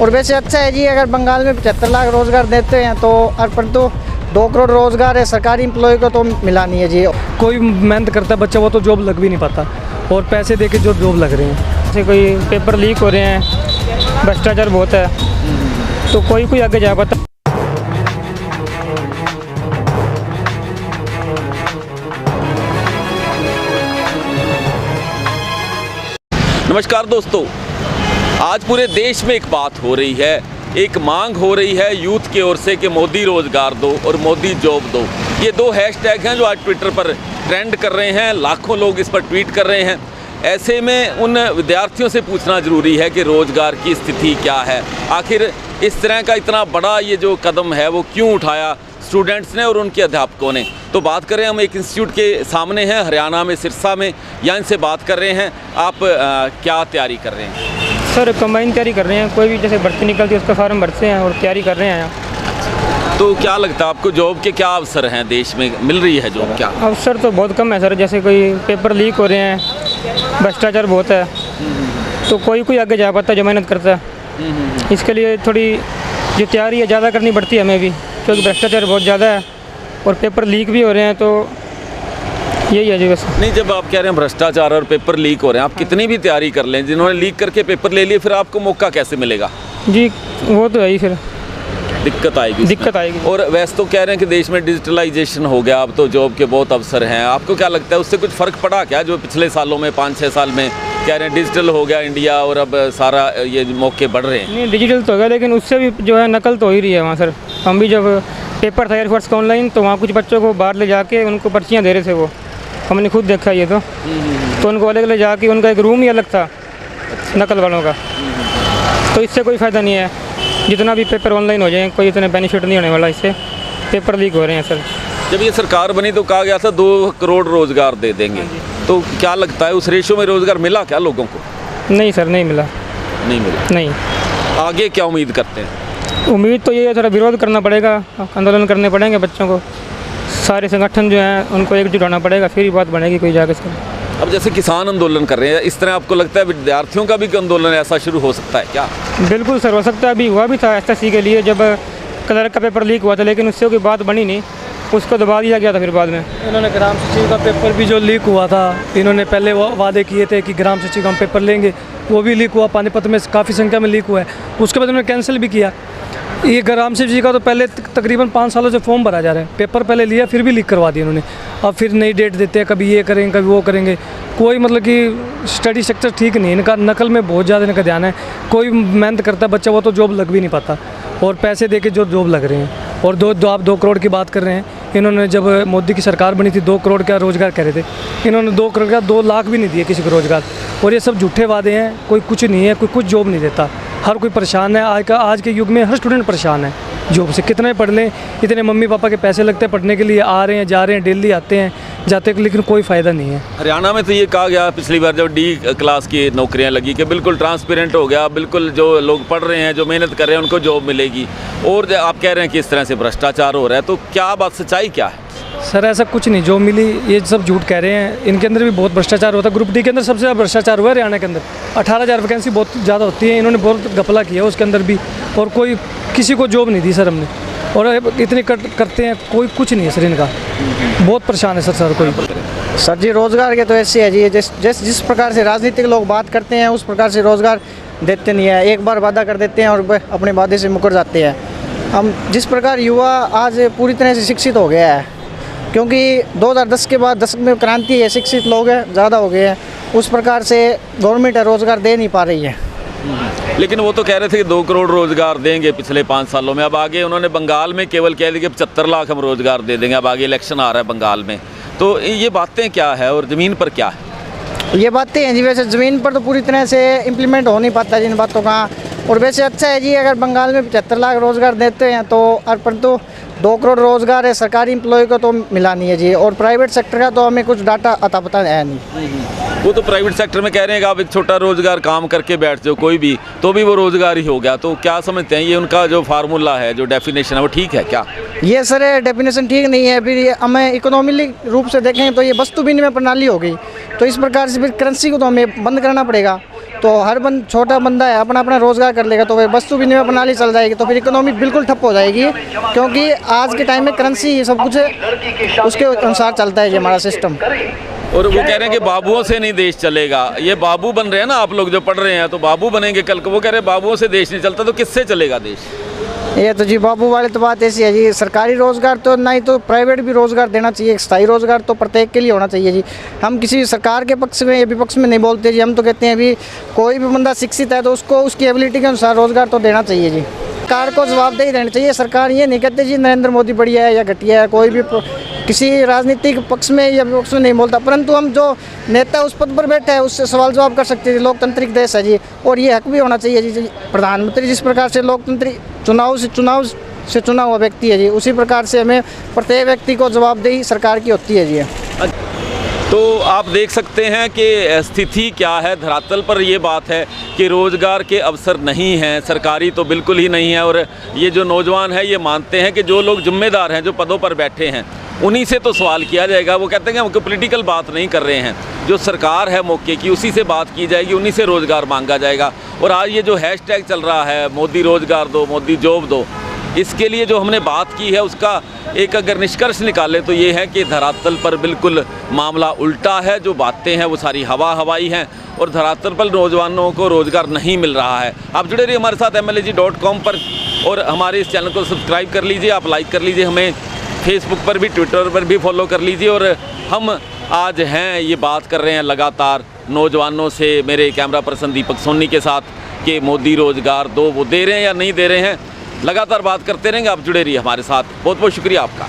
और वैसे अच्छा है जी, अगर बंगाल में 75 लाख रोज़गार देते हैं तो परंतु 2 करोड़ रोज़गार है सरकारी एम्प्लॉय को तो मिला नहीं है जी। कोई मेहनत करता है बच्चा वो तो जॉब लग भी नहीं पाता, और पैसे दे के जो जॉब लग रहे हैं, जैसे कोई पेपर लीक हो रहे हैं, भ्रष्टाचार बहुत है, तो कोई आगे जा पाता। नमस्कार दोस्तों, आज पूरे देश में एक बात हो रही है, एक मांग हो रही है यूथ की ओर से कि मोदी रोज़गार दो और मोदी जॉब दो। ये दो हैशटैग हैं जो आज ट्विटर पर ट्रेंड कर रहे हैं, लाखों लोग इस पर ट्वीट कर रहे हैं। ऐसे में उन विद्यार्थियों से पूछना ज़रूरी है कि रोज़गार की स्थिति क्या है, आखिर इस तरह का इतना बड़ा ये जो कदम है वो क्यों उठाया स्टूडेंट्स ने और उनके अध्यापकों ने। तो बात करें, हम एक इंस्टीट्यूट के सामने हैं हरियाणा में, सिरसा में, यहाँ इनसे बात कर रहे हैं। आप क्या तैयारी कर रहे हैं? सर कंबाइन तैयारी कर रहे हैं, कोई भी जैसे भर्ती निकलती है उसका फॉर्म भरते हैं और तैयारी कर रहे हैं। तो क्या लगता है आपको, जॉब के क्या अवसर हैं देश में, मिल रही है जॉब? क्या अवसर तो बहुत कम है सर, जैसे कोई पेपर लीक हो रहे हैं, भ्रष्टाचार बहुत है, तो कोई आगे जा पाता जो मेहनत करता है। इसके लिए थोड़ी जो तैयारी है ज़्यादा करनी पड़ती है हमें भी, क्योंकि भ्रष्टाचार बहुत ज़्यादा है और पेपर लीक भी हो रहे हैं, तो यही है जी बस। नहीं, जब आप कह रहे हैं भ्रष्टाचार और पेपर लीक हो रहे हैं, आप कितनी भी तैयारी कर लें, जिन्होंने लीक करके पेपर ले लिए फिर आपको मौका कैसे मिलेगा? जी वो तो है ही, फिर दिक्कत आएगी। और वैसे तो कह रहे हैं कि देश में डिजिटलाइजेशन हो गया, अब तो जॉब के बहुत अवसर हैं। आपको क्या लगता है उससे कुछ फ़र्क पड़ा क्या, जो पिछले सालों में 5-6 साल में कह रहे हैं डिजिटल हो गया इंडिया और अब सारा ये मौके बढ़ रहे हैं? नहीं, डिजिटल तो हो गया, लेकिन उससे भी जो है नकल तो हो ही रही है वहाँ सर। हम भी जब पेपर था एयरफोर्स का ऑनलाइन, तो वहाँ कुछ बच्चों को बाहर ले जाके उनको पर्चियाँ दे रहे थे, वो हमने खुद देखा ये तो उनको अलग ले जाके उनका एक रूम ही अलग था नकल वालों का। तो इससे कोई फ़ायदा नहीं है, जितना भी पेपर ऑनलाइन हो जाए कोई इतना बेनिफिट नहीं होने वाला, इससे पेपर लीक हो रहे हैं सर। जब ये सरकार बनी तो कहा गया था 2 करोड़ रोज़गार दे देंगे, तो क्या लगता है उस रेशो में रोज़गार मिला क्या लोगों को? नहीं सर, नहीं मिला। नहीं। आगे क्या उम्मीद करते हैं? उम्मीद तो ये है, थोड़ा विरोध करना पड़ेगा, आंदोलन करने पड़ेंगे बच्चों को, सारे संगठन जो हैं उनको एकजुट होना पड़ेगा, फिर ही बात बनेगी कोई जाके सर। अब जैसे किसान आंदोलन कर रहे हैं, इस तरह आपको लगता है विद्यार्थियों का भी आंदोलन ऐसा शुरू हो सकता है क्या? बिल्कुल सर, हो सकता है। अभी हुआ भी था SSC के लिए, जब क्लर्क का पेपर लीक हुआ था, लेकिन उससे कोई बात बनी नहीं, उसको दबा दिया गया था फिर बाद में। इन्होंने ग्राम सचिव का पेपर भी जो लीक हुआ था, इन्होंने पहले वादे किए थे कि ग्राम सचिव का हम पेपर लेंगे, वो भी लीक हुआ, पानीपत में काफ़ी संख्या में लीक हुआ है। उसके बाद उन्होंने कैंसिल भी किया। ये ग्राम सचिव जी का तो पहले तकरीबन 5 सालों से फॉर्म भरा जा रहा है, पेपर पहले लिया फिर भी लीक करवा दिया इन्होंने। अब फिर नई डेट देते हैं, कभी ये करेंगे कभी वो करेंगे। कोई मतलब कि स्टडी सेक्टर ठीक नहीं है इनका, नकल में बहुत ज़्यादा इनका ध्यान है। कोई मेहनत करता है बच्चा वो तो जॉब लग भी नहीं पाता, और पैसे दे के जो जॉब लग रहे हैं। और आप 2 करोड़ की बात कर रहे हैं, इन्होंने जब मोदी की सरकार बनी थी 2 करोड़ का रोज़गार कह रहे थे, इन्होंने 2 करोड़ का 2 लाख भी नहीं दिए किसी को रोज़गार। और ये सब झूठे वादे हैं, कोई कुछ नहीं है, कोई कुछ जॉब नहीं देता। हर कोई परेशान है, आज के युग में हर स्टूडेंट परेशान है जॉब से। कितना ही पढ़ लें, इतने मम्मी पापा के पैसे लगते हैं पढ़ने के लिए, आ रहे हैं जा रहे हैं, डेली आते हैं जाते हैं, लेकिन कोई फ़ायदा नहीं है। हरियाणा में तो ये कहा गया पिछली बार जब D क्लास की नौकरियां लगी कि बिल्कुल ट्रांसपेरेंट हो गया, बिल्कुल जो लोग पढ़ रहे हैं, जो मेहनत कर रहे हैं उनको जॉब मिलेगी। और आप कह रहे हैं कि इस तरह से भ्रष्टाचार हो रहा है, तो क्या बात, सच्चाई क्या है? सर ऐसा कुछ नहीं, जो मिली ये सब झूठ कह रहे हैं। इनके अंदर भी बहुत भ्रष्टाचार होता है। ग्रुप D के अंदर सबसे ज़्यादा भ्रष्टाचार हुआ है हरियाणा के अंदर। 18,000 वैकेंसी बहुत ज़्यादा होती है, इन्होंने बहुत घपला किया उसके अंदर भी, और कोई किसी को जॉब नहीं दी सर हमने। और इतने करते हैं, कोई कुछ नहीं है सर इनका, बहुत परेशान है सर कोई। सर जी रोज़गार के तो ऐसे है जी, जिस प्रकार से राजनीतिक लोग बात करते हैं उस प्रकार से रोज़गार देते नहीं है। एक बार वादा कर देते हैं और अपने वादे से मुकर जाते हैं। हम जिस प्रकार युवा आज पूरी तरह से शिक्षित हो गया है, क्योंकि 2010 के बाद 10 में क्रांति है, शिक्षित लोग हैं ज़्यादा हो गए हैं, उस प्रकार से गवर्नमेंट रोज़गार दे नहीं पा रही है। लेकिन वो तो कह रहे थे कि 2 करोड़ रोज़गार देंगे पिछले 5 सालों में। अब आगे उन्होंने बंगाल में केवल कह दिया कि 75 लाख हम रोज़गार दे देंगे। अब आगे इलेक्शन आ रहा है बंगाल में, तो ये बातें क्या है और ज़मीन पर क्या है? ये बातें हैं जी, वैसे ज़मीन पर तो पूरी तरह से इम्प्लीमेंट हो नहीं पाता जिन बातों का। और वैसे अच्छा है जी, अगर बंगाल में 75 लाख रोज़गार देते हैं तो परंतु 2 करोड़ रोज़गार है सरकारी एम्प्लॉय को तो मिला नहीं है जी। और प्राइवेट सेक्टर का तो हमें कुछ डाटा अता पता है नहीं। वो तो प्राइवेट सेक्टर में कह रहे हैं कि आप एक छोटा रोज़गार काम करके बैठ जाओ कोई भी, तो भी वो रोज़गार ही हो गया। तो क्या समझते हैं, ये उनका जो फार्मूला है, जो डेफिनेशन है, वो ठीक है क्या? ये सर डेफिनेशन ठीक नहीं है। फिर ये हमें इकोनॉमिक रूप से देखें तो ये वस्तु विनिमय प्रणाली हो गई, तो इस प्रकार से फिर करेंसी को तो हमें बंद करना पड़ेगा। तो हर छोटा बंदा है अपना अपना रोज़गार कर लेगा, तो फिर वस्तु विनिमय प्रणाली चल जाएगी, तो फिर इकोनॉमी बिल्कुल ठप हो जाएगी, क्योंकि आज के टाइम में करेंसी सब कुछ उसके अनुसार चलता है ये हमारा सिस्टम। और वो कह रहे हैं कि बाबुओं से नहीं देश चलेगा। ये बाबू बन रहे हैं ना, आप लोग जो पढ़ रहे हैं तो बाबू बनेंगे कल को। वो कह रहे हैं बाबुओं से देश नहीं चलता, तो किससे चलेगा देश? ये तो जी बाबू वाली तो बात ऐसी है जी, सरकारी रोज़गार तो नहीं, तो प्राइवेट भी रोज़गार देना चाहिए। एक स्थायी रोज़गार तो प्रत्येक के लिए होना चाहिए जी। हम किसी सरकार के पक्ष में या विपक्ष में नहीं बोलते जी, हम तो कहते हैं अभी कोई भी बंदा शिक्षित है तो उसको उसकी एबिलिटी के अनुसार रोज़गार तो देना चाहिए जी। सरकार को जवाबदेही देनी चाहिए। सरकार ये नहीं कहते जी नरेंद्र मोदी बढ़िया है या घटिया है, कोई भी किसी राजनीतिक पक्ष में या विपक्ष में नहीं बोलता, परंतु हम जो नेता उस पद पर बैठे हैं उससे सवाल जवाब कर सकते हैं। लोकतांत्रिक देश है जी, और ये हक भी होना चाहिए जी। प्रधानमंत्री जिस प्रकार से लोकतांत्रिक चुनाव से चुना हुआ व्यक्ति है जी, उसी प्रकार से हमें प्रत्येक व्यक्ति को जवाबदेही सरकार की होती है जी। तो आप देख सकते हैं कि स्थिति क्या है धरातल पर। ये बात है कि रोज़गार के अवसर नहीं हैं, सरकारी तो बिल्कुल ही नहीं है। और ये जो नौजवान है ये मानते हैं कि जो लोग जिम्मेदार हैं, जो पदों पर बैठे हैं, उन्हीं से तो सवाल किया जाएगा। वो कहते हैं कि हम कोई पॉलिटिकल बात नहीं कर रहे हैं, जो सरकार है मौके की उसी से बात की जाएगी, उन्हीं से रोज़गार मांगा जाएगा। और आज ये जो हैशटैग चल रहा है मोदी रोज़गार दो, मोदी जॉब दो, इसके लिए जो हमने बात की है उसका एक अगर निष्कर्ष निकाले तो ये है कि धरातल पर बिल्कुल मामला उल्टा है। जो बातें हैं वो सारी हवाई हैं और धरातल पर नौजवानों को रोज़गार नहीं मिल रहा है। आप जुड़े रहिए हमारे साथ MLAG.com पर और हमारे इस चैनल को सब्सक्राइब कर लीजिए, आप लाइक कर लीजिए, हमें फेसबुक पर भी ट्विटर पर भी फॉलो कर लीजिए। और हम आज हैं ये बात कर रहे हैं लगातार नौजवानों से, मेरे कैमरा पर्सन दीपक सोनी के साथ, कि मोदी रोज़गार दो, वो दे रहे हैं या नहीं दे रहे हैं। लगातार बात करते रहेंगे, आप जुड़े रहिए हमारे साथ। बहुत बहुत शुक्रिया आपका।